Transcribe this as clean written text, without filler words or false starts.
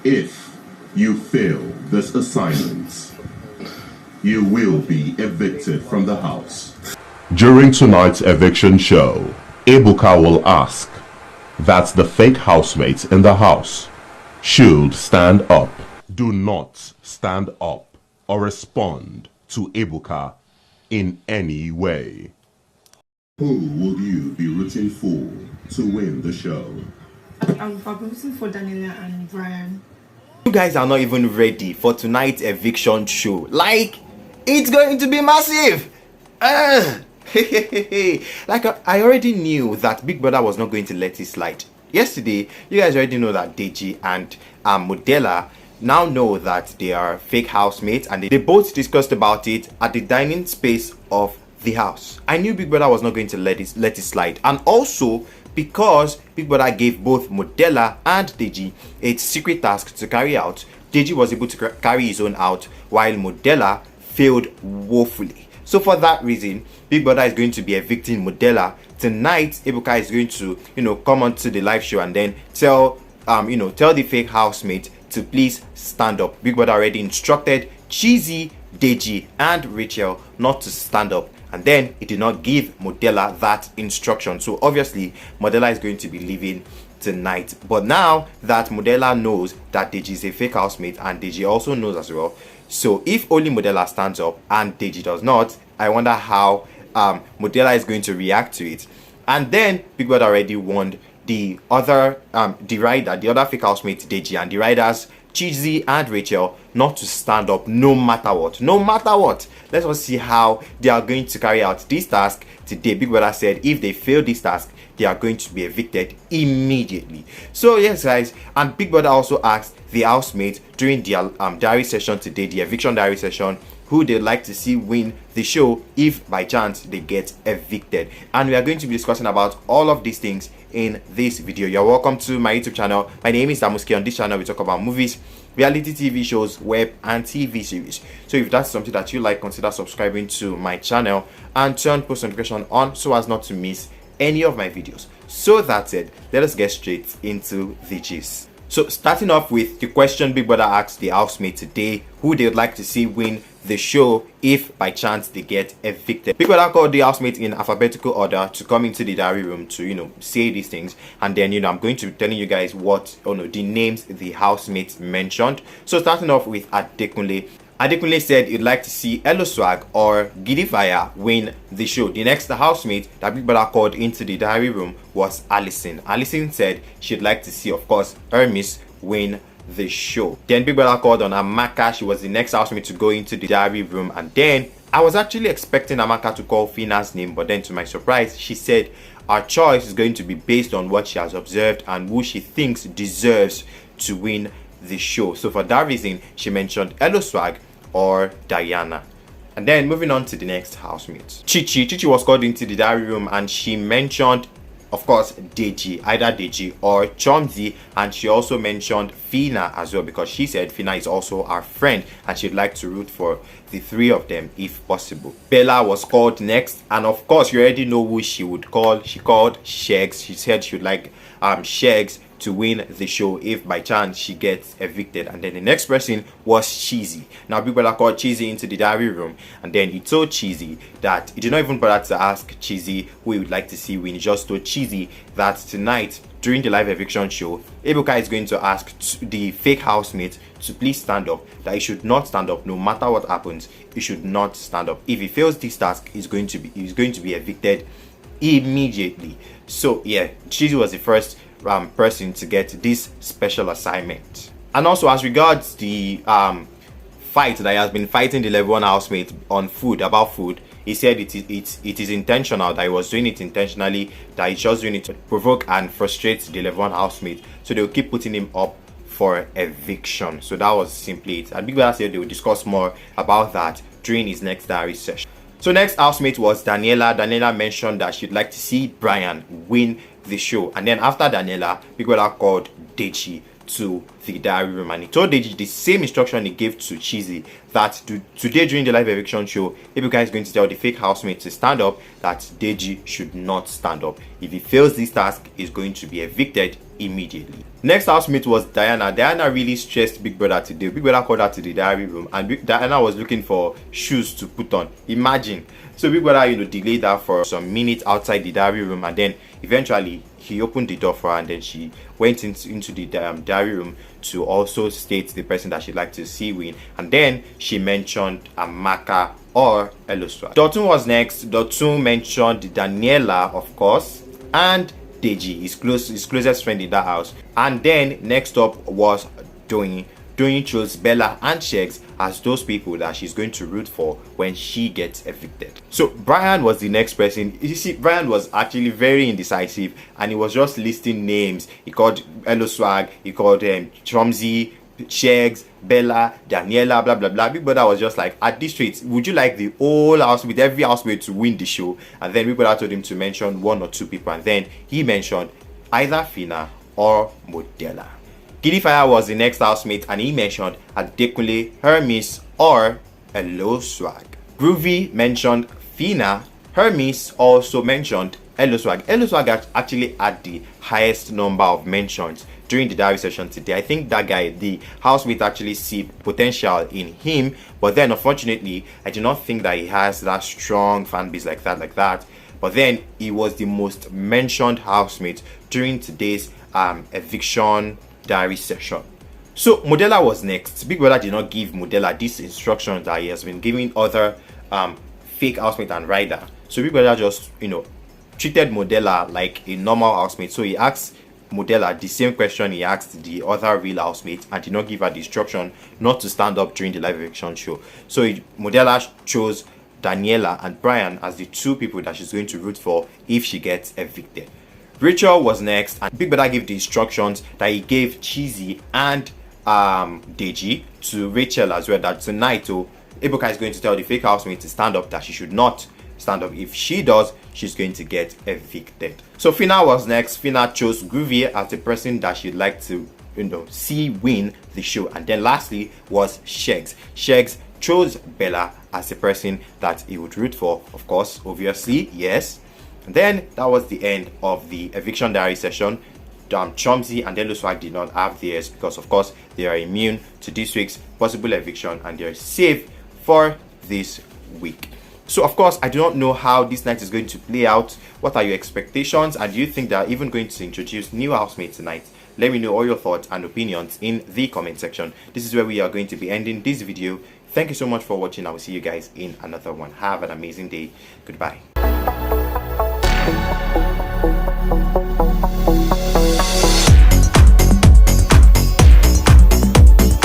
If you fail this assignment, you will be evicted from the house. During tonight's eviction show, Ebuka will ask that the fake housemates in the house should stand up. Do not stand up or respond to Ebuka in any way. Who will you be rooting for to win the show? I'm rooting for Daniela and Brian. You guys are not even ready for tonight's eviction show. Like, it's going to be massive. Like, I already knew that Big Brother was not going to let it slide. Yesterday, you guys already know that Deji and Modella now know that they are fake housemates, and they both discussed about it at the dining space of the house. I knew Big Brother was not going to let it slide, and also because Big Brother gave both Modella and Deji a secret task to carry out, Deji was able to carry his own out while Modella failed woefully. So for that reason, Big Brother is going to be evicting Modella. Tonight, Ebuka is going to, come onto the live show and then tell the fake housemate to please stand up. Big Brother already instructed Chizzy, Deji, and Rachel not to stand up, and then he did not give Modella that instruction. So obviously, Modella is going to be leaving tonight. But now that Modella knows that Deji is a fake housemate, and Deji also knows as well, so if only Modella stands up and Deji does not, I wonder how Modella is going to react to it. And then Big Brother already warned the other the other fake housemates Deji and the riders Chizzy and Rachel not to stand up no matter what. No matter what. Let's all see how they are going to carry out this task today. Big Brother said if they fail this task, they are going to be evicted immediately. So yes guys, and Big Brother also asked the housemates during their diary session today, the eviction diary session, who they'd like to see win the show if by chance they get evicted. And we are going to be discussing about all of these things in this video. You're welcome to my YouTube channel. My name is Damuski. On this channel we talk about movies, reality TV shows, web and TV series. So if that's something that you like, consider subscribing to my channel and turn post notification on so as not to miss any of my videos. So that said, let us get straight into the gist. So starting off with the question Big Brother asked the housemate today, who they would like to see win the show if by chance they get evicted. Big Brother called the housemates in alphabetical order to come into the diary room to say these things, and then I'm going to be telling you guys what the names the housemates mentioned. So starting off with Adekunle said he'd like to see Elo Swag or Giddy Fire win the show. The next housemate that Big Brother called into the diary room was Allison. Allison said she'd like to see, of course, Hermes win the show. Then Big Brother called on Amaka. She was the next housemate to go into the diary room, and then I was actually expecting Amaka to call Fina's name, but then to my surprise, she said our choice is going to be based on what she has observed and who she thinks deserves to win the show. So for that reason, she mentioned Elo Swag or Diana. And then moving on to the next housemate, Chichi was called into the diary room, and she mentioned, of course, Deji, either Deji or Chomzi, and she also mentioned Fina as well, because she said Fina is also our friend and she'd like to root for the three of them if possible. Bella was called next, and of course you already know who she would call. She called Shegs. She said she would like Shegs to win the show if by chance she gets evicted. And then the next person was Chizzy. Now Big Brother called Chizzy into the diary room, and then he told Chizzy that he did not even bother to ask Chizzy who he would like to see win. He just told Chizzy that tonight during the live eviction show, Ebuka is going to ask the fake housemate to please stand up, that he should not stand up no matter what happens. He should not stand up. If he fails this task, he's going to be evicted immediately. So yeah, Chizzy was the first person to get this special assignment. And also, as regards the fight that he has been fighting the level 1 housemate on food, about food, he said it is intentional, that he was doing it intentionally, that he's just doing it to provoke and frustrate the level 1 housemate, so they'll keep putting him up for eviction. So that was simply it. And Big Brother said they will discuss more about that during his next diary session. So next housemate was Daniela. Daniela mentioned that she'd like to see Brian win the show. And then after Daniela, Big Brother called Deji to the diary room, and he told Deji the same instruction he gave to Chizzy, that today during the live eviction show, Ebuka is going to tell the fake housemate to stand up, that Deji should not stand up. If he fails this task, he's going to be evicted immediately. Next housemate was Diana. Diana really stressed Big Brother today. Big Brother called her to the diary room, and Diana was looking for shoes to put on. Imagine. So Big Brother, delayed her for some minutes outside the diary room, and then eventually he opened the door for her, and then she went into the diary room to also state the person that she'd like to see win, and then she mentioned Amaka or Eloswa. Dotun was next. Dotun mentioned Daniela, of course, and Deji, his closest friend in that house. And then next up was Doyin. Doyin chose Bella and Shegs as those people that she's going to root for when she gets evicted. So Brian was the next person. You see, Brian was actually very indecisive, and he was just listing names. He called Eloswag, he called Chomzi, Shegs, Bella, Daniela, blah blah blah. Big Brother was just like, at this rate, would you like the whole house with every housemate to win the show? And then Big Brother told him to mention 1 or 2 people, and then he mentioned either Fina or Modella. Gidifire was the next housemate, and he mentioned Adekunle, Hermes, or Eloswag. Groovy mentioned Fina. Hermes also mentioned Eloswag. Eloswag actually had the highest number of mentions during the diary session today. I think that guy, the housemate, actually see potential in him, but then unfortunately, I do not think that he has that strong fan base like that. But then he was the most mentioned housemate during today's eviction diary session. So Modella was next. Big Brother did not give Modella these instructions that he has been giving other fake housemate and rider. So Big Brother just treated Modella like a normal housemate. So he asked Modella the same question he asked the other real housemate, and did not give her the instruction not to stand up during the live eviction show. So Modella chose Daniela and Brian as the 2 people that she's going to root for if she gets evicted. Rachel was next, and Big Brother gave the instructions that he gave Chizzy and Deji to Rachel as well, that tonight Ebuka is going to tell the fake housemate to stand up, that she should not stand up. If she does, she's going to get evicted. So Fina was next. Fina chose Groovy as the person that she'd like to see win the show. And then lastly was Shegs. Shegs chose Bella as the person that he would root for, of course, obviously, yes. And then that was the end of the eviction diary session. Chomzi and Eloswag did not have theirs because, of course, they are immune to this week's possible eviction, and they're safe for this week. So, of course, I do not know how this night is going to play out. What are your expectations, and do you think they're even going to introduce new housemates tonight? Let me know all your thoughts and opinions in the comment section. This is where we are going to be ending this video. Thank you so much for watching. I will see you guys in another one. Have an amazing day. Goodbye.